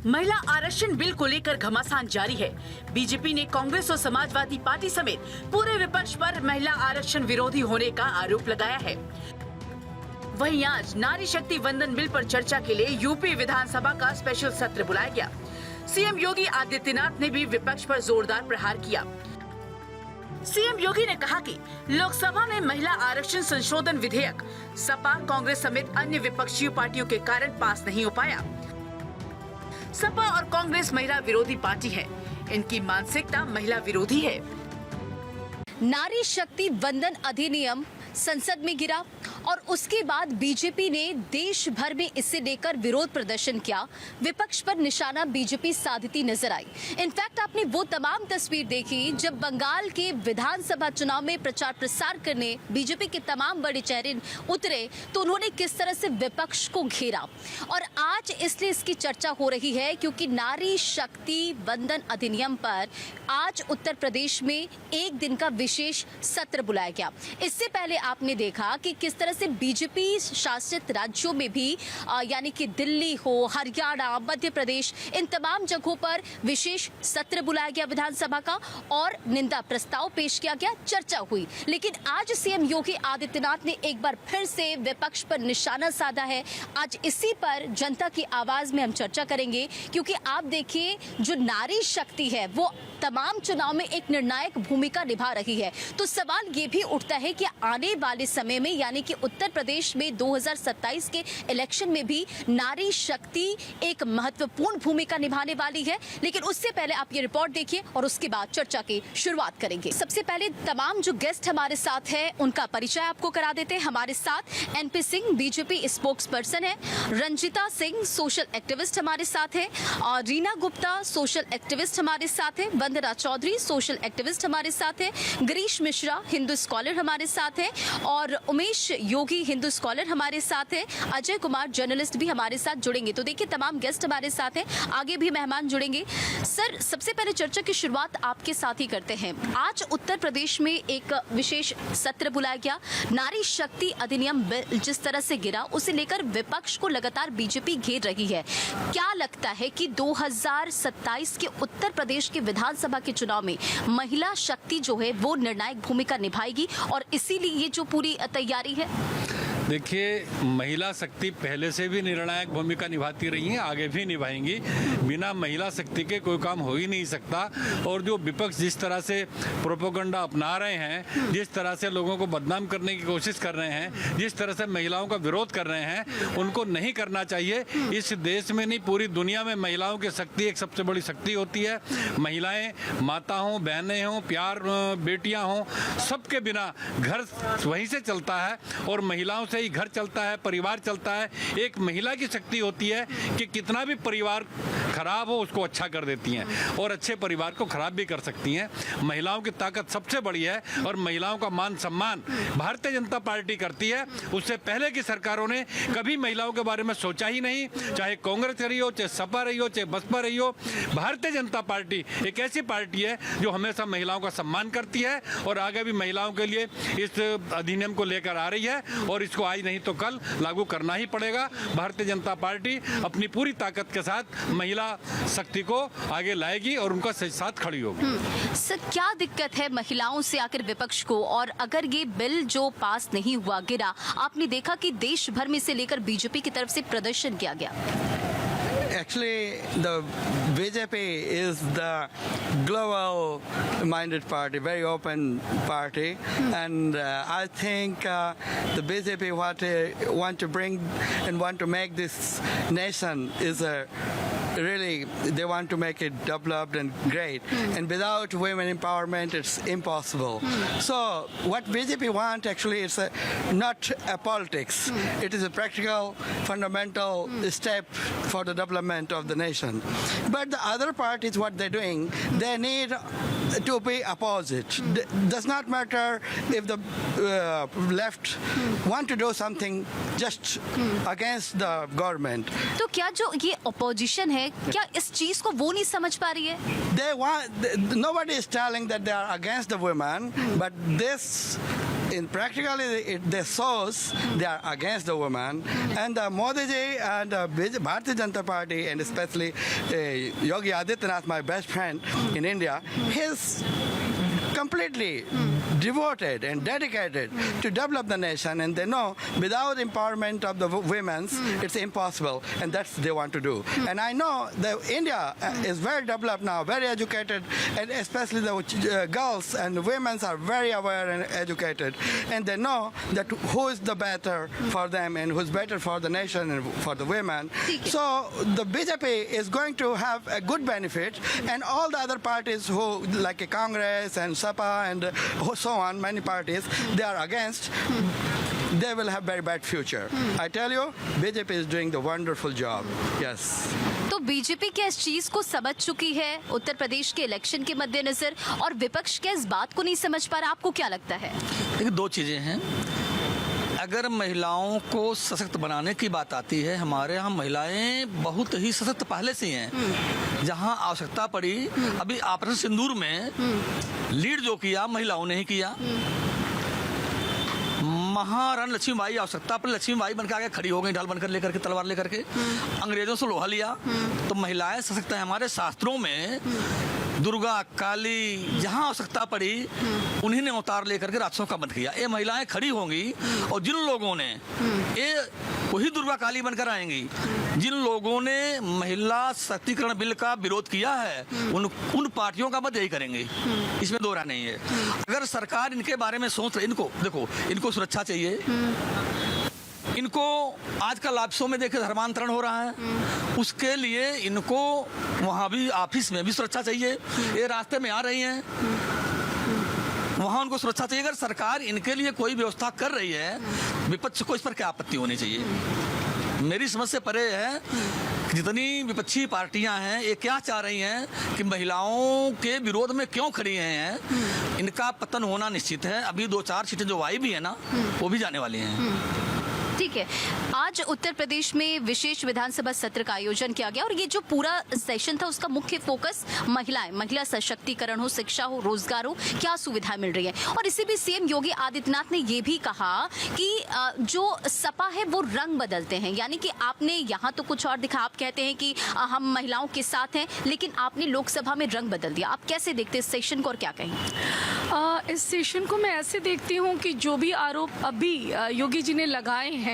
महिला आरक्षण बिल को लेकर घमासान जारी है। बीजेपी ने कांग्रेस और समाजवादी पार्टी समेत पूरे विपक्ष पर महिला आरक्षण विरोधी होने का आरोप लगाया है। वहीं आज नारी शक्ति वंदन बिल पर चर्चा के लिए यूपी विधानसभा का स्पेशल सत्र बुलाया गया। सीएम योगी आदित्यनाथ ने भी विपक्ष पर जोरदार प्रहार किया। सीएम योगी ने कहा कि लोकसभा में महिला आरक्षण संशोधन विधेयक सपा, कांग्रेस समेत अन्य विपक्षी पार्टियों के कारण पास नहीं हो पाया। सपा और कांग्रेस महिला विरोधी पार्टी है, इनकी मानसिकता महिला विरोधी है। नारी शक्ति वंदन अधिनियम संसद में गिरा और उसके बाद बीजेपी ने देश भर में इसे लेकर विरोध प्रदर्शन किया। विपक्ष पर निशाना बीजेपी साधती नजर आई। इनफैक्ट आपने वो तमाम तस्वीर देखी जब बंगाल के विधानसभा चुनाव में प्रचार प्रसार करने बीजेपी के तमाम बड़े चेहरे उतरे तो उन्होंने किस तरह से विपक्ष को घेरा। और आज इसलिए इसकी चर्चा हो रही है क्योंकि नारी शक्ति वंदन अधिनियम पर आज उत्तर प्रदेश में एक दिन का विशेष सत्र बुलाया गया। इससे पहले आपने देखा कि किस तरह से बीजेपी शासित राज्यों में भी यानी कि दिल्ली हो, हरियाणा, मध्य प्रदेश, इन तमाम जगहों पर विशेष सत्र बुलाया गया विधानसभा का और निंदा प्रस्ताव पेश किया गया, चर्चा हुई। लेकिन आज सीएम योगी आदित्यनाथ ने एक बार फिर से विपक्ष पर निशाना साधा है। आज इसी पर जनता की आवाज में हम चर्चा करेंगे क्योंकि आप देखिए जो नारी शक्ति है वो तमाम चुनाव में एक निर्णायक भूमिका निभा रही है। तो सवाल ये भी उठता है कि आने वाले समय में यानी कि उत्तर प्रदेश में 2027 के इलेक्शन में भी नारी शक्ति एक महत्वपूर्ण भूमिका निभाने वाली है। लेकिन उससे पहले आप ये रिपोर्ट देखिए और उसके बाद चर्चा की शुरुआत करेंगे। सबसे पहले तमाम जो गेस्ट हमारे साथ है उनका परिचय आपको करा देते हैं। हमारे साथ NP Singh BJP spokes person है, रंजिता सिंह सोशल एक्टिविस्ट हमारे साथ है, और रीना गुप्ता सोशल एक्टिविस्ट हमारे साथ है, वंदना चौधरी सोशल एक्टिविस्ट हमारे साथ है, गिरीश मिश्रा हिंदू स्कॉलर हमारे साथ है और उमेश योगी हिंदू स्कॉलर हमारे साथ है, अजय कुमार जर्नलिस्ट भी हमारे साथ जुड़ेंगे। तो देखिए तमाम गेस्ट हमारे साथ हैं, आगे भी मेहमान जुड़ेंगे। सर, सबसे पहले चर्चा की शुरुआत आपके साथ ही करते हैं। आज उत्तर प्रदेश में एक विशेष सत्र बुलाया गया। नारी शक्ति अधिनियम बिल जिस तरह से गिरा उसे लेकर विपक्ष को लगातार बीजेपी घेर रही है। क्या लगता है कि 2027 के उत्तर प्रदेश के विधानसभा के चुनाव में महिला शक्ति जो है वो निर्णायक भूमिका निभाएगी और इसीलिए ये जो पूरी तैयारी है? देखिए, महिला शक्ति पहले से भी निर्णायक भूमिका निभाती रही है, आगे भी निभाएंगी। बिना महिला शक्ति के कोई काम हो ही नहीं सकता। और जो विपक्ष जिस तरह से प्रोपेगेंडा अपना रहे हैं, जिस तरह से लोगों को बदनाम करने की कोशिश कर रहे हैं, जिस तरह से महिलाओं का विरोध कर रहे हैं, उनको नहीं करना चाहिए। इस देश में नहीं पूरी दुनिया में महिलाओं की शक्ति एक सबसे बड़ी शक्ति होती है। महिलाएं माता हों, बहनें हों, प्यार बेटियां हों, सबके बिना घर वहीं से चलता है और महिलाओं से ही घर चलता है, परिवार चलता है। एक महिला की शक्ति होती है कि कितना भी परिवार खराब हो उसको अच्छा कर देती हैं और अच्छे परिवार को खराब भी कर सकती हैं। महिलाओं की ताकत सबसे बड़ी है और महिलाओं का मान सम्मान भारतीय जनता पार्टी करती है। उससे पहले की सरकारों ने कभी महिलाओं के बारे में सोचा ही नहीं, चाहे कांग्रेस रही हो, चाहे सपा रही हो, चाहे बसपा रही हो। भारतीय जनता पार्टी एक ऐसी पार्टी है जो हमेशा महिलाओं का सम्मान करती है और आगे भी महिलाओं के लिए इस अधिनियम को लेकर आ रही है और इसको आज नहीं तो कल लागू करना ही पड़ेगा। भारतीय जनता पार्टी अपनी पूरी ताकत के साथ महिला शक्ति को आगे लाएगी और उनका साथ खड़ी होगी। सर, क्या दिक्कत है महिलाओं से आकर विपक्ष को? और अगर ये बिल जो पास नहीं हुआ, गिरा, आपने देखा कि देश भर में से लेकर बीजेपी की तरफ से प्रदर्शन किया गया। Actually, the BJP is the global-minded party, very open party, and I think the BJP want to bring and want to make this nation is really they want to make it developed and great. And without women empowerment, it's impossible. So what BJP want actually is not a politics. It is a practical, fundamental step for the development of the nation. But the other parties, what they're doing, they need to be opposite. Does not matter if the left want to do something just against the government. तो क्या जो ये opposition है, क्या इस चीज को वो नहीं समझ पा रही है? They want. Nobody is telling that they are against the women, but this in practically they shows they are against the women, and Modi ji and Bharatiya Janata Party, and especially Yogi Adityanath, my best friend in India, he's completely devoted and dedicated to develop the nation, and they know without empowerment of the women it's impossible, and that's they want to do. And I know that India is very developed now, very educated, and especially the girls and women are very aware and educated, and they know that who is the better for them and who's better for the nation and for the women. So the BJP is going to have a good benefit, and all the other parties who like Congress and SAPA and so on, many parties, they are against, they will have very bad future. I tell you, BJP is doing the wonderful job. Yes. तो BJP क्या इस चीज को समझ चुकी है उत्तर प्रदेश के election के मद्देनजर, और विपक्ष क्या इस बात को नहीं समझ पा रहा? आपको क्या लगता है? देखिए, दो चीजें हैं। अगर महिलाओं को सशक्त बनाने की बात आती है, हमारे यहाँ महिलाएं बहुत ही सशक्त पहले से हैं। जहाँ आवश्यकता पड़ी, अभी ऑपरेशन सिंदूर में लीड जो किया महिलाओं ने ही किया। महारानी लक्ष्मीबाई आवश्यकता पर लक्ष्मीबाई बनकर आगे खड़ी हो गई, ढाल बनकर लेकर के, तलवार लेकर के, अंग्रेजों से लोहा लिया। तो महिलाएं सशक्त हैं। हमारे शास्त्रों में दुर्गा, काली, जहाँ आवश्यकता पड़ी उन्हीं ने अवतार लेकर के राक्षसों का वध किया। ये महिलाएं खड़ी होंगी, और जिन लोगों ने ये वही दुर्गा काली बनकर आएंगी, जिन लोगों ने महिला सशक्तिकरण बिल का विरोध किया है, उन पार्टियों का वध यही करेंगे। इसमें दो राय नहीं है। अगर सरकार इनके बारे में सोच रही, इनको देखो, इनको सुरक्षा चाहिए, इनको आजकल ऑफिसों में देखे धर्मांतरण हो रहा है, उसके लिए इनको वहाँ भी ऑफिस में भी सुरक्षा चाहिए। ये रास्ते में आ रही हैं, वहाँ उनको सुरक्षा चाहिए। अगर सरकार इनके लिए कोई व्यवस्था कर रही है, विपक्ष को इस पर क्या आपत्ति होनी चाहिए? मेरी समझ से परे है कि जितनी विपक्षी पार्टियां हैं, ये क्या चाह रही हैं कि महिलाओं के विरोध में क्यों खड़ी हैं। इनका पतन होना निश्चित है। अभी 2-4 सीटें जो आई भी है ना, वो भी जाने वाली हैं। ठीक है, आज उत्तर प्रदेश में विशेष विधानसभा सत्र का आयोजन किया गया, और ये जो पूरा सेशन था उसका मुख्य फोकस महिलाएं, महिला सशक्तिकरण हो, शिक्षा हो, रोजगार हो, क्या सुविधाएं मिल रही है। और इसी बीच सीएम योगी आदित्यनाथ ने ये भी कहा कि जो सपा है वो रंग बदलते हैं, यानी कि आपने यहाँ तो कुछ और दिखा, आप कहते हैं कि हम महिलाओं के साथ हैं, लेकिन आपने लोकसभा में रंग बदल दिया। आप कैसे देखते हैं इस सेशन को, और क्या कहेंगे? इस सेशन को मैं ऐसे देखती हूँ कि जो भी आरोप अभी योगी जी ने लगाए हैं,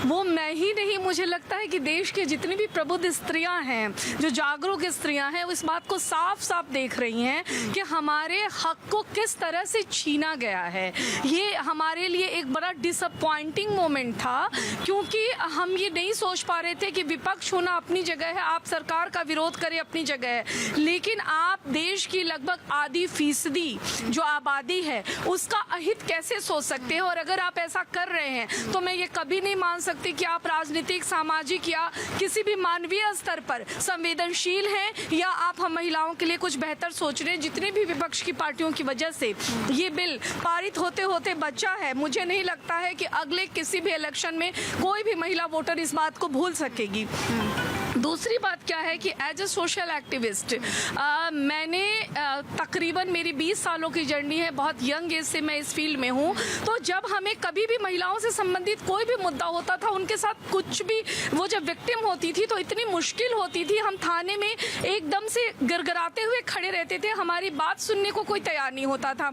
वो मैं ही नहीं, मुझे लगता है कि देश के जितनी भी प्रबुद्ध स्त्रियां हैं, जो जागरूक स्त्रियां हैं, वो इस बात को साफ साफ देख रही हैं कि हमारे हक को किस तरह से छीना गया है। ये हमारे लिए एक बड़ा डिसअपॉइंटिंग मोमेंट था, क्योंकि हम ये नहीं सोच पा रहे थे कि विपक्ष होना अपनी जगह है, आप सरकार का विरोध करें अपनी जगह है, लेकिन आप देश की लगभग आधी फीसदी जो आबादी है उसका अहित कैसे सोच सकते हैं। और अगर आप ऐसा कर रहे हैं तो मैं ये कभी नहीं मान सकती कि आप राजनीतिक, सामाजिक या किसी भी मानवीय स्तर पर संवेदनशील हैं, या आप हम महिलाओं के लिए कुछ बेहतर सोच रहे हैं। जितने भी विपक्ष की पार्टियों की वजह से ये बिल पारित होते होते बचा है, मुझे नहीं लगता है कि अगले किसी भी इलेक्शन में कोई भी महिला वोटर इस बात को भूल सकेगी। दूसरी बात क्या है कि एज ए सोशल एक्टिविस्ट मैंने तकरीबन मेरी 20 सालों की जर्नी है, बहुत यंग एज से मैं इस फील्ड में हूँ। तो जब हमें कभी भी महिलाओं से संबंधित कोई भी मुद्दा होता था, उनके साथ कुछ भी, वो जब विक्टिम होती थी तो इतनी मुश्किल होती थी, हम थाने में एकदम से गिड़गिड़ाते हुए खड़े रहते थे, हमारी बात सुनने को कोई तैयार नहीं होता था।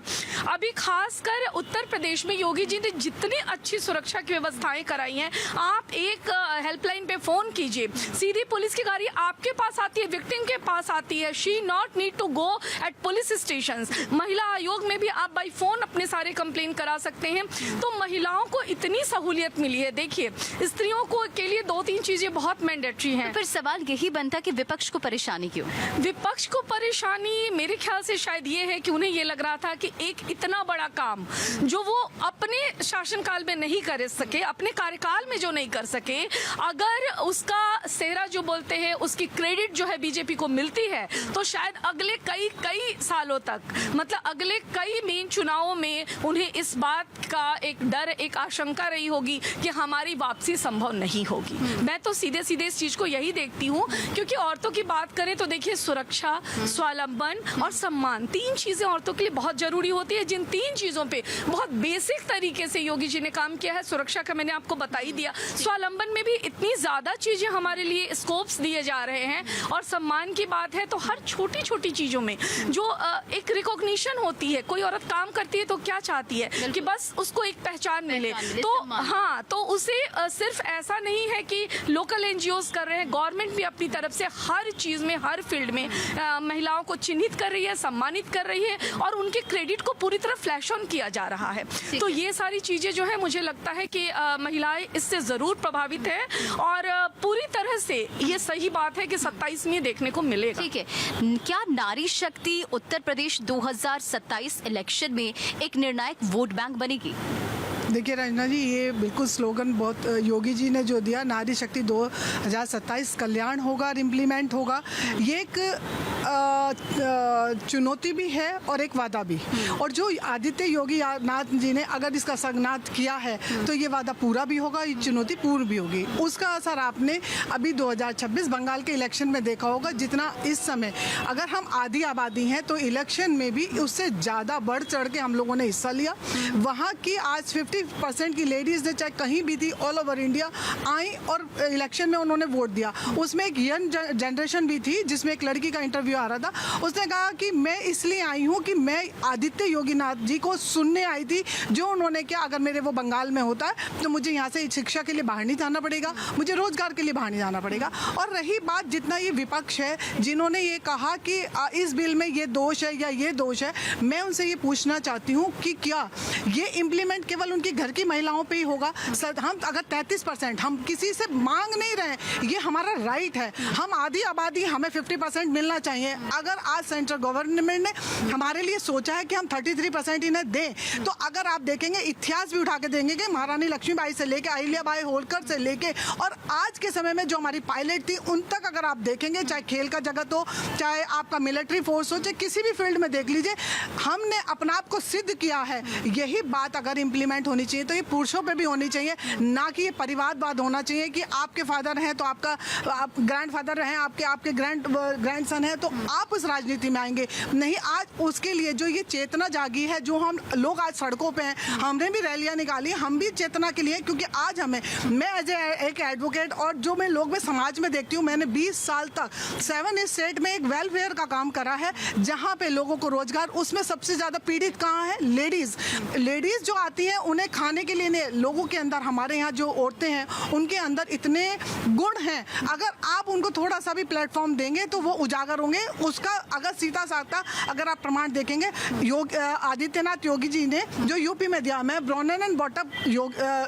अभी खासकर उत्तर प्रदेश में योगी जी ने जितनी अच्छी सुरक्षा की व्यवस्थाएं कराई हैं, आप एक हेल्पलाइन पे फोन कीजिए, सीधी पुलिस की गाड़ी आपके पास आती है, विक्टिम के पास आती है। She not need to go at police station. महिला आयोग में भी आप बाई फोन अपने सारे कंप्लेन करा सकते हैं। तो महिलाओं को इतनी सहूलियत मिली है। देखिए, स्त्रियों को के लिए 2-3 चीजें बहुत मैंडेटरी हैं। तो फिर सवाल यही बनता कि विपक्ष को परेशानी क्यों? विपक्ष को परेशानी मेरे ख्याल से शायद ये है कि उन्हें ये लग रहा था कि एक इतना बड़ा काम जो वो अपने शासनकाल में नहीं कर सके, अपने कार्यकाल में जो नहीं कर सके, अगर उसका सेहरा जो बोलते हैं उसकी क्रेडिट जो है बीजेपी को मिलती है, तो शायद अगले कई सालों तक, मतलब अगले कई मेन चुनावों में उन्हें इस बात का एक डर, एक आशंका रही होगी कि हमारी वापसी संभव नहीं होगी। मैं तो सीधे इस चीज को यही देखती हूँ, क्योंकि औरतों की बात करें तो देखिए सुरक्षा, स्वावलंबन और सम्मान, 3 चीजें औरतों के लिए बहुत जरूरी होती है, जिन 3 चीजों पे बहुत बेसिक तरीके से योगी जी ने काम किया है। सुरक्षा का मैंने आपको बता ही दिया, स्वावलंबन में भी इतनी ज्यादा चीजें हमारे लिए स्कोप्स दिए जा रहे हैं, और सम्मान की बात है तो हर छोटी चीजों में जो एक रिकॉग्निशन होती है, कोई औरत काम करती है तो क्या चाहती है कि बस उसको एक पहचान मिले। तो हाँ, तो उसे सिर्फ ऐसा नहीं है कि लोकल एनजीओज कर रहे हैं, गवर्नमेंट भी अपनी तरफ से हर चीज में, हर फील्ड में महिलाओं को चिन्हित कर रही है, सम्मानित कर रही है, और उनके क्रेडिट को पूरी तरह फ्लैश ऑन किया जा रहा है। तो ये सारी चीजें जो है, मुझे लगता है कि महिलाएं इससे जरूर प्रभावित है, और पूरी तरह से ये सही बात है कि 27 में देखने को मिलेगा। ठीक है, क्या नारी शक्ति उत्तर प्रदेश 2027 इलेक्शन में एक निर्णायक वोट बैंक बनेगी? देखिए रंजना जी, ये बिल्कुल स्लोगन बहुत योगी जी ने जो दिया, नारी शक्ति 2027 कल्याण होगा और इम्प्लीमेंट होगा, ये एक चुनौती भी है और एक वादा भी। और जो आदित्य योगी नाथ जी ने अगर इसका संज्ञात किया है तो ये वादा पूरा भी होगा, ये चुनौती पूर्ण भी होगी। उसका असर आपने अभी 2026 बंगाल के इलेक्शन में देखा होगा। जितना इस समय अगर हम आधी आबादी हैं तो इलेक्शन में भी उससे ज़्यादा बढ़ चढ़ के हम लोगों ने हिस्सा लिया। वहाँ की आज 50% की लेडीज़ ने चाहे कहीं भी थी, ऑल ओवर इंडिया आई और इलेक्शन में उन्होंने वोट दिया। उसमें एक यंग जनरेशन भी थी, जिसमें एक लड़की का इंटरव्यू आ रहा था। उसने कहा कि मैं इसलिए आई हूँ कि मैं आदित्य योगी नाथ जी को सुनने आई थी, जो उन्होंने क्या, अगर मेरे वो बंगाल में होता है तो मुझे यहाँ से शिक्षा के लिए बाहर नहीं जाना पड़ेगा, मुझे रोजगार के लिए बाहर नहीं जाना पड़ेगा। और रही बात जितना ये विपक्ष है जिन्होंने ये कहा कि इस बिल में ये दोष है या ये दोष है, मैं उनसे ये पूछना चाहती हूँ कि क्या ये इम्प्लीमेंट केवल उनकी घर की महिलाओं पे ही होगा? हम अगर 33% हम किसी से मांग नहीं रहे, ये हमारा राइट है। हम आधी आबादी, हमें 50% मिलना चाहिए। अगर आज सेंट्रल गवर्नमेंट ने हमारे लिए सोचा है कि हम 33% इन्हें दें, तो अगर आप देखेंगे इतिहास भी उठा के देंगे कि महारानी लक्ष्मीबाई से लेके अहिल्याबाई होलकर से लेके और आज के समय में जो हमारी पायलट थी उन तक अगर आप देखेंगे, चाहे खेल का जगत हो, चाहे आपका मिलिट्री फोर्स हो, चाहे किसी भी फील्ड में देख लीजिए, हमने अपना आप को सिद्ध किया है। यही बात अगर इम्प्लीमेंट होनी चाहिए तो ये पुरुषों पे भी होनी चाहिए, ना कि ये परिवारवाद होना चाहिए कि आपके फादर हैं तो आप ग्रैंड फादर हैं, आपके ग्रैंड सन है तो आप उस राजनीति में आएंगे। नहीं, आज उसके लिए जो ये चेतना जागी है, जो हम लोग आज सड़कों पे हैं, हमने भी रैलियां निकाली, हम भी चेतना के लिए, क्योंकि आज मैं एज एक एडवोकेट और जो मैं लोग में समाज में देखती हूँ, मैंने 20 साल तक 7 स्टेट में एक वेलफेयर का काम करा है, जहाँ पे लोगों को रोजगार, उसमें सबसे ज्यादा पीड़ित कहाँ है? लेडीज जो आती हैं, उन्हें खाने के लिए नहीं, लोगों के अंदर, हमारे यहाँ जो औरतें हैं उनके अंदर इतने गुण हैं, अगर आप उनको थोड़ा सा भी प्लेटफॉर्म देंगे तो वो उजागर होंगे। उसका अगर सीधा साधा अगर आप प्रमाण देखेंगे, आदित्यनाथ योगी जी ने जो यूपी में दिया, मैं ब्रॉन एंड बॉटअप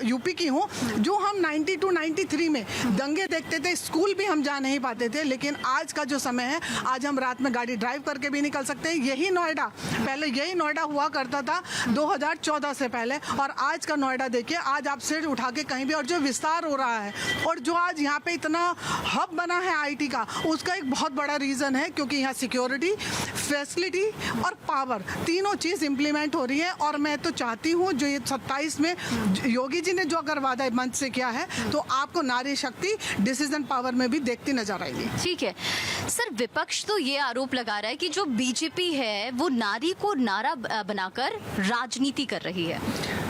यूपी की हूँ, जो हम 92 93 में दंगे देखते थे, स्कूल भी हम जा नहीं पाते थे, लेकिन आज का जो समय है, आज हम रात में गाड़ी ड्राइव करके भी निकल सकते हैं। यही नोएडा, पहले यही नोएडा हुआ करता था 2014 से पहले, और आज का नोएडा देखिए, आज आप सिर उठा के कहीं भी, और जो विस्तार हो रहा है और जो आज यहाँ पे इतना हब बना है आईटी का, उसका एक बहुत बड़ा रीज़न है क्योंकि यहाँ सिक्योरिटी, फैसिलिटी और पावर, तीनों चीज़ इम्प्लीमेंट हो रही है। और मैं तो चाहती हूँ जो ये 27 में योगी जी ने जो अगर वादा मंच से किया है, तो आपको नारी शक्ति डिसीजन पावर में भी देखती नजर आएगी। ठीक है सर, विपक्ष तो ये आरोप लगा रहा है कि जो बीजेपी है वो नारी को नारा बनाकर राजनीति कर रही है।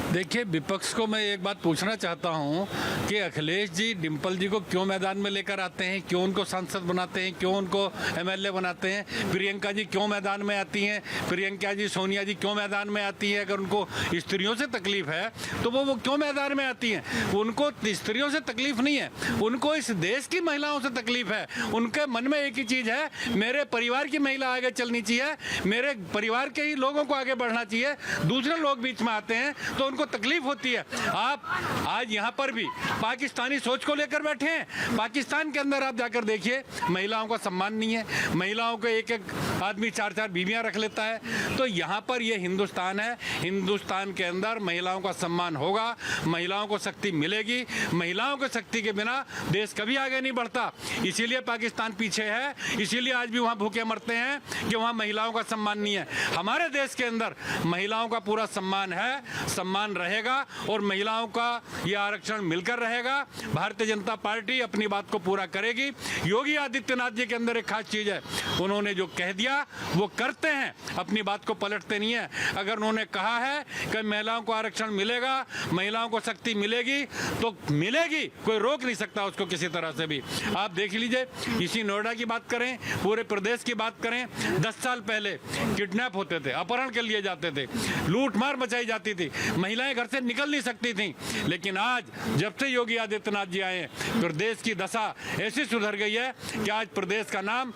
देखिए, विपक्ष को मैं एक बात पूछना चाहता हूं कि अखिलेश जी डिम्पल जी को क्यों मैदान में लेकर आते हैं, क्यों उनको सांसद बनाते हैं, क्यों उनको एमएलए बनाते हैं? प्रियंका जी क्यों मैदान में आती हैं? प्रियंका जी, सोनिया जी क्यों मैदान में आती हैं? अगर उनको स्त्रियों से तकलीफ है तो वो क्यों मैदान में आती हैं? उनको स्त्रियों से तकलीफ नहीं है, उनको इस देश की महिलाओं से तकलीफ है। उनके मन में एक ही चीज़ है, मेरे परिवार की महिला आगे चलनी चाहिए, मेरे परिवार के ही लोगों को आगे बढ़ना चाहिए। दूसरे लोग बीच में आते हैं तो उनको तकलीफ होती है। आप आज यहाँ पर भी पाकिस्तानी सोच को लेकर बैठे हैं। पाकिस्तान के अंदर आप जाकर देखिए, महिलाओं का सम्मान नहीं है, महिलाओं को एक एक आदमी 4-4 बीवियां रख लेता है। तो यहाँ पर ये हिंदुस्तान है, हिंदुस्तान के अंदर महिलाओं का सम्मान होगा, महिलाओं को शक्ति मिलेगी। महिलाओं की शक्ति के बिना देश कभी आगे नहीं बढ़ता। इसीलिए पाकिस्तान पीछे है, इसीलिए आज भी वहाँ भूखे मरते हैं कि वहाँ महिलाओं का सम्मान नहीं है। हमारे देश के अंदर महिलाओं का पूरा सम्मान है, सम्मान रहेगा और महिलाओं का ये आरक्षण मिलकर रहेगा। भारतीय जनता पार्टी अपनी बात को पूरा करेगी। योगी आदित्यनाथ जी के अंदर एक खास चीज है, उन्होंने जो कह दिया वो करते हैं, अपनी बात को पलटते नहीं है। अगर उन्होंने कहा है कि महिलाओं को आरक्षण मिलेगा, महिलाओं को शक्ति मिलेगी तो मिलेगी, कोई रोक नहीं सकता उसको किसी तरह से भी। आप देख लीजिए, इसी नोएडा की बात करें, पूरे प्रदेश की बात करें, 10 साल पहले किडनैप होते थे, अपहरण के लिए जाते थे, लूट मार मचाई जाती थी, महिलाएं घर से निकल नहीं सकती थी। लेकिन आज जब से योगी आदित्यनाथ जी आए प्रदेश की दशा ऐसी सुधर गई है कि आज प्रदेश का नाम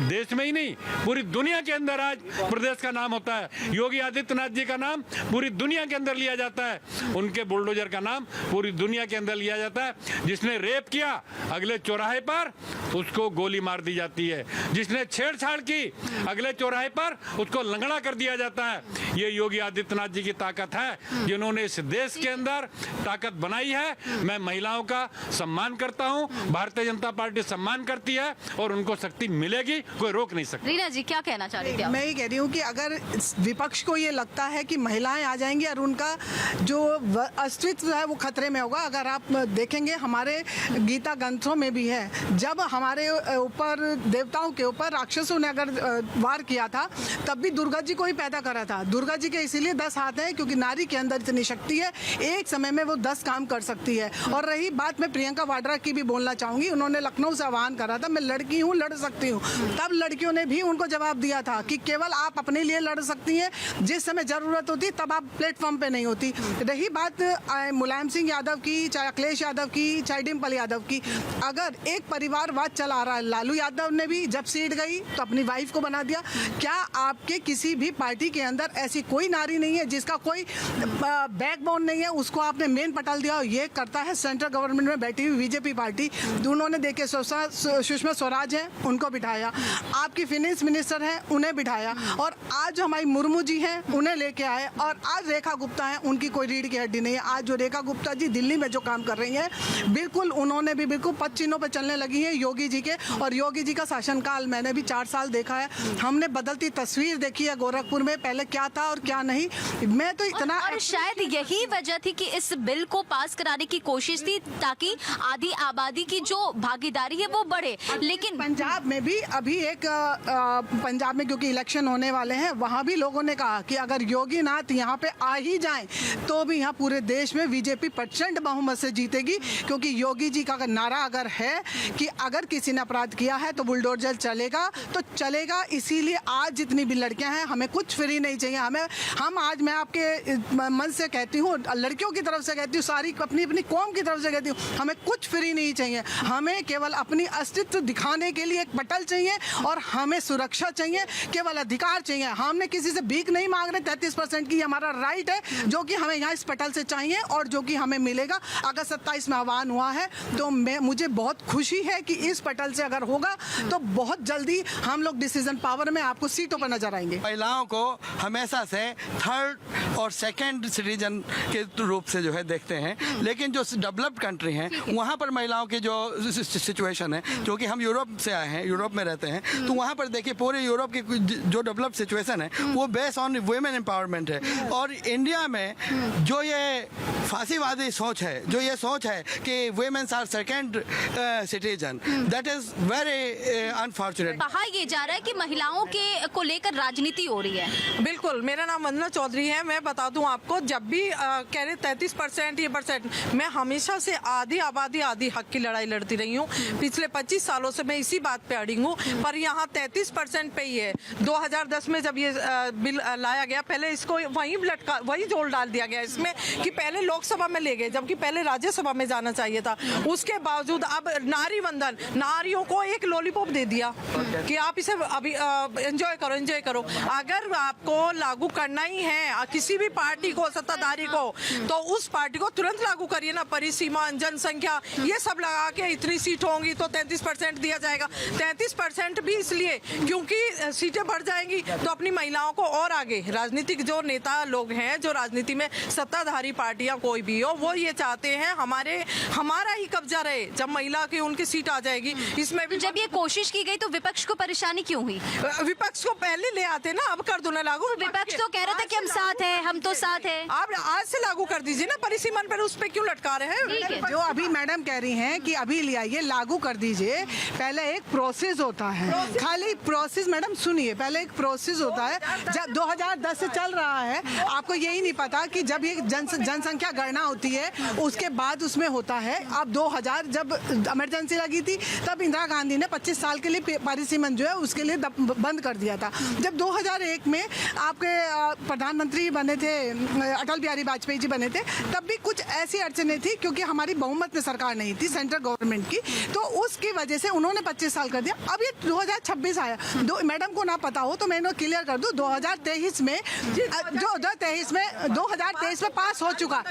देश में ही नहीं पूरी दुनिया के अंदर आज प्रदेश का नाम होता है। योगी आदित्यनाथ जी का नाम पूरी दुनिया के अंदर लिया जाता है, उनके बुलडोजर का नाम पूरी दुनिया के अंदर लिया जाता है। जिसने रेप किया अगले चौराहे पर उसको गोली मार दी जाती है, जिसने छेड़छाड़ की अगले चौराहे पर उसको लंगड़ा कर दिया जाता है। ये योगी आदित्यनाथ जी की ताकत है, जिन्होंने इस देश के अंदर ताकत बनाई है। मैं महिलाओं का सम्मान करता हूं, भारतीय जनता पार्टी सम्मान करती है और उनको शक्ति मिलेगी, कोई रोक नहीं सकता। रीना जी क्या कहना चाह रही थी आप? मैं ये कह रही हूँ कि अगर विपक्ष को ये लगता है कि महिलाएं आ जाएंगी और उनका जो अस्तित्व है वो खतरे में होगा, अगर आप देखेंगे हमारे गीता ग्रंथों में भी है, जब हमारे ऊपर देवताओं के ऊपर राक्षसों ने अगर वार किया था तब भी दुर्गा जी को ही पैदा करा था। दुर्गा जी के इसीलिए 10 हाथ हैं क्योंकि नारी के अंदर इतनी शक्ति है, एक समय में वो 10 काम कर सकती है। और रही बात, मैं प्रियंका वाड्रा की भी बोलना चाहूंगी, उन्होंने लखनऊ से आह्वान करा था, मैं लड़की हूँ, लड़ सकती हूँ। तब लड़कियों ने भी उनको जवाब दिया था कि केवल आप अपने लिए लड़ सकती हैं, जिस समय जरूरत होती तब आप प्लेटफॉर्म पे नहीं होती। रही बात मुलायम सिंह यादव की, चाहे अखिलेश यादव की, चाहे डिम्पल यादव की, अगर एक परिवारवाद चला रहा है, लालू यादव ने भी जब सीट गई तो अपनी वाइफ को बना दिया। क्या आपके किसी भी पार्टी के अंदर ऐसी कोई नारी नहीं है जिसका कोई बैकबोन नहीं है, उसको आपने मेन पटाल दिया? ये करता है सेंट्रल गवर्नमेंट में बैठी हुई बीजेपी पार्टी। उन्होंने देखे सुषमा स्वराज है, उनको बिठाया, आपकी फाइनेंस मिनिस्टर है, उन्हें बिठाया, और आज जो हमारी मुर्मू जी हैं उन्हें लेके आए, और आज रेखा गुप्ता है, उनकी कोई रीढ़ की हड्डी नहीं है। आज जो रेखा गुप्ता जी दिल्ली में जो काम कर रही हैं, बिल्कुल उन्होंने भी बिल्कुल पच्चीनों पे चलने लगी हैं योगी जी के। और योगी जी का शासनकाल मैंने भी 4 साल देखा है, हमने बदलती तस्वीर देखी है गोरखपुर में, पहले क्या था और क्या नहीं। मैं तो इतना और शायद यही वजह थी कि इस बिल को पास कराने की कोशिश थी ताकि आधी आबादी की जो भागीदारी है वो बढ़े। लेकिन पंजाब में भी अभी एक पंजाब में क्योंकि इलेक्शन होने वाले हैं, वहाँ भी लोगों ने कहा कि अगर योगी नाथ यहाँ पे आ ही जाएं तो भी यहाँ पूरे देश में बीजेपी प्रचंड बहुमत से जीतेगी, क्योंकि योगी जी का नारा अगर है कि अगर किसी ने अपराध किया है तो बुलडोजर चलेगा तो चलेगा। इसीलिए आज जितनी भी लड़कियां हैं, हमें कुछ फ्री नहीं चाहिए। हम आज मैं आपके मन से कहती हूँ, लड़कियों की तरफ से कहती हूँ, सारी अपनी अपनी कौम की तरफ से कहती हूँ, हमें कुछ फ्री नहीं चाहिए। हमें केवल अपनी अस्तित्व दिखाने के लिए एक पटल चाहिए और हमें सुरक्षा चाहिए, केवल अधिकार चाहिए। हमने किसी से भीख नहीं मांग रहे, 33% की हमारा राइट है जो कि हमें यहाँ इस पटल से चाहिए और जो कि हमें मिलेगा। अगर 27 में आह्वान हुआ है तो मुझे बहुत खुशी है कि इस पटल से अगर होगा तो बहुत जल्दी हम लोग डिसीजन पावर में आपको सीटों पर नजर आएंगे। महिलाओं को हमेशा से थर्ड और सेकंड सिटीजन के रूप से जो है देखते हैं, लेकिन जो डेवलप्ड कंट्री हैं वहाँ पर महिलाओं की जो सिचुएशन है, जो कि हम यूरोप से आए हैं, यूरोप में रहते हैं, तो वहाँ पर देखिए पूरे यूरोप की जो डेवलप्ड सिचुएशन है वो बेस्ड ऑन वुमेन एम्पावरमेंट है। और इंडिया में जो ये फांसीवादी सोच है, जो ये सोच है कि womens are second citizen, that is very unfortunate. कहा ये जा रहा है कि महिलाओं के को लेकर राजनीति हो रही है। बिल्कुल, मेरा नाम वंदना चौधरी है। मैं बता दूं आपको, जब भी कह रहे 33% ये परसेंट, मैं हमेशा से आधी आबादी आधी हक की लड़ाई लड़ती रही हूँ। पिछले 25 सालों से मैं इसी बात पे अड़ी हूँ, पर यहाँ 33% पे ही है। 2010 में जब ये बिल लाया गया, पहले इसको वही जोड़ डाल दिया गया इसमें कि पहले लोकसभा में ले गए, जबकि पहले राज्यसभा में जाना चाहिए था। उसके बावजूद अब नारी वंदन, नारियों को एक लॉलीपॉप दे दिया कि आप इसे अभी एंजॉय करो। अगर आपको लागू करना ही है किसी किसी भी पार्टी को, सत्ताधारी को, तो उस पार्टी को तुरंत लागू करिए ना। परिसीमा, जनसंख्या, ये सब लगा के इतनी सीट होंगी तो 33% दिया जाएगा। 33% भी इसलिए क्योंकि सीटें बढ़ जाएंगी तो अपनी महिलाओं को और आगे, राजनीतिक जो नेता लोग हैं, जो राजनीति में सत्ताधारी पार्टियां कोई भी हो, वो ये चाहते हैं हमारा ही कब्जा रहे। जब महिला की उनकी सीट आ जाएगी, इसमें भी जब ये कोशिश की गई तो विपक्ष को परेशानी क्यों हुई? विपक्ष को पहले ले आते ना, अब कर दो ना लागू। विपक्ष तो कह रहा था कि हम साथ हैं, हम तो साथ हैं। आप आज से लागू कर दीजिए ना परिसीमन पर, उस पे क्यों लटका रहे हैं? जो अभी मैडम कह रही हैं कि अभी ले आइए, लागू कर दीजिए। पहले एक प्रोसेस होता है, खाली प्रोसेस। मैडम सुनिए, पहले एक प्रोसेस होता है। जब 2010 से चल रहा है, आपको यही नहीं पता कि जब ये जनसंख्या गणना होती है उसके बाद उसमें होता है। अब 2000 जब इमरजेंसी लगी थी तब इंदिरा गांधी ने 25 साल के लिए परिसीमन जो है उसके लिए बंद कर दिया था। जब 2001 में आपके प्रधानमंत्री बने थे, अटल बिहारी वाजपेयी जी बने थे, तब भी कुछ ऐसी अड़चनें थी क्योंकि हमारी बहुमत में सरकार नहीं थी, सेंट्रल गवर्नमेंट की, तो उसकी वजह से उन्होंने 25 साल कर दिया। अब ये 2026 आया, मैडम को ना पता हो तो मैं क्लियर कर दूं, 2023 में 2023 में पास हो चुका,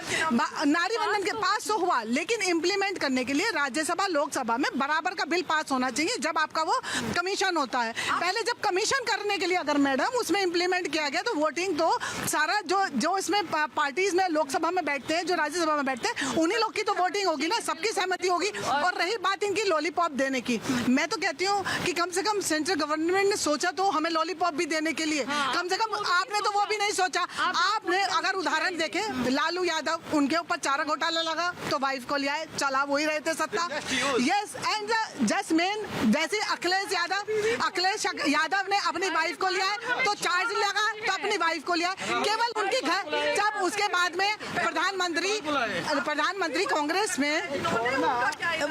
नारी वंदन के पास तो हुआ, लेकिन इम्प्लीमेंट करने के लिए राज्यसभा लोकसभा में बराबर का बिल पास होना चाहिए जब आपका वो कमीशन होता है। पहले जब कमीशन करने के लिए अगर मैडम उसमें इम्प्लीमेंट किया गया तो वोटिंग तो सारा जो इसमें पार्टीज में लोकसभा में बैठते हैं, जो राज्यसभा में बैठते हैं, उन्हीं लोग की तो वोटिंग होगी ना, सबकी सहमति होगी। और रही बात इनकी लॉलीपॉप देने की, मैं तो कहती हूँ कि कम से कम सेंट्रल गवर्नमेंट ने सोचा तो हमें लॉलीपॉप भी देने के लिए, कम से कम आपने तो वो भी नहीं सोचा। आपने अगर उदाहरण देखे, लालू यादव, उनके ऊपर चारा घोटाला लगा तो वाइफ को लिया, चला वही रहे थे सत्ता। यस, एंड जस्ट मेन जैसे अखिलेश यादव ने अपनी वाइफ को लिया तो चार्ज लगा तो अपनी वाइफ को लिया, केवल उनकी घर। जब उसके बाद में प्रधानमंत्री कांग्रेस में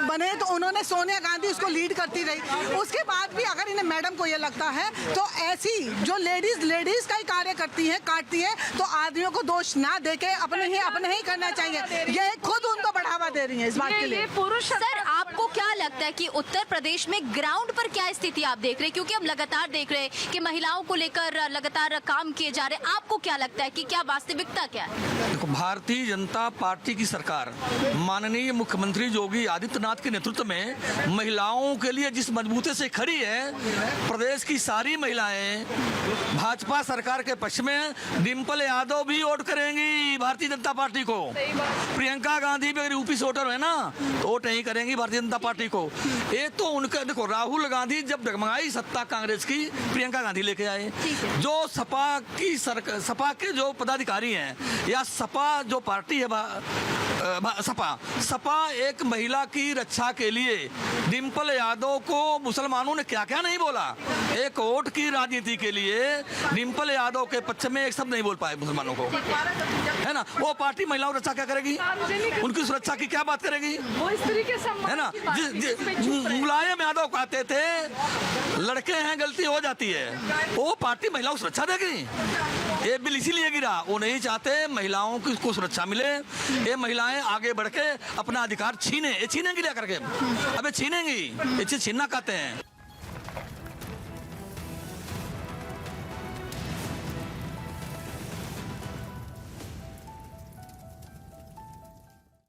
बने तो उन्होंने सोनिया गांधी उसको लीड करती रही। उसके बाद भी अगर इन्हें मैडम को ये लगता है तो ऐसी जो लेडीज का ही कार्य करती है, काटती है, तो आदमियों को दोष ना देके अपने ही करना चाहिए। ये खुद उनको बढ़ावा दे रही है इस बात के लिए। सर, आपको क्या लगता है कि उत्तर प्रदेश में ग्राउंड पर क्या स्थिति आप देख रहे हैं? क्योंकि हम लगातार देख रहे हैं कि महिलाओं को लेकर लगातार काम किए जा रहे हैं। आपको क्या लगता है कि क्या वास्तविकता क्या है? देखो, भारतीय जनता पार्टी की सरकार माननीय मुख्यमंत्री योगी आदित्यनाथ के नेतृत्व में महिलाओं के लिए जिस मजबूती से खड़ी है, प्रदेश की सारी महिलाएं भाजपा सरकार के पक्ष में, डिम्पल यादव भी वोट करेंगी भारतीय जनता पार्टी को। प्रियंका गांधी भी अगर यूपी से वोटर है ना तो वोट नहीं करेंगी भारतीय जनता पार्टी को। ये तो उनका देखो, राहुल गांधी जब डगमगाई सत्ता कांग्रेस की, प्रियंका गांधी लेके आए। जो सपा के जो पदाधिकारी हैं या सपा जो पार्टी है, सपा एक महिला की रक्षा के लिए डिम्पल यादव को मुसलमानों ने क्या क्या नहीं बोला। एक वोट की राजनीति के लिए डिम्पल यादव के पक्ष में एक शब्द नहीं बोल पाए मुसलमानों को, है ना। वो पार्टी महिलाओं की रक्षा क्या करेगी, उनकी सुरक्षा की क्या बात करेगी, है ना। मुलायम यादव कहते थे लड़के हैं गलती हो जाती है, वो पार्टी महिलाओं को सुरक्षा देगी। ये बिल इसीलिए गिरा, वो नहीं चाहते महिलाओं को सुरक्षा मिले। ये महिलाएं आगे बढ़ के अपना अधिकार छीने, ये छीनेंगी क्या करके, अबे छीनेंगी, ये चीज छीनना कहते हैं।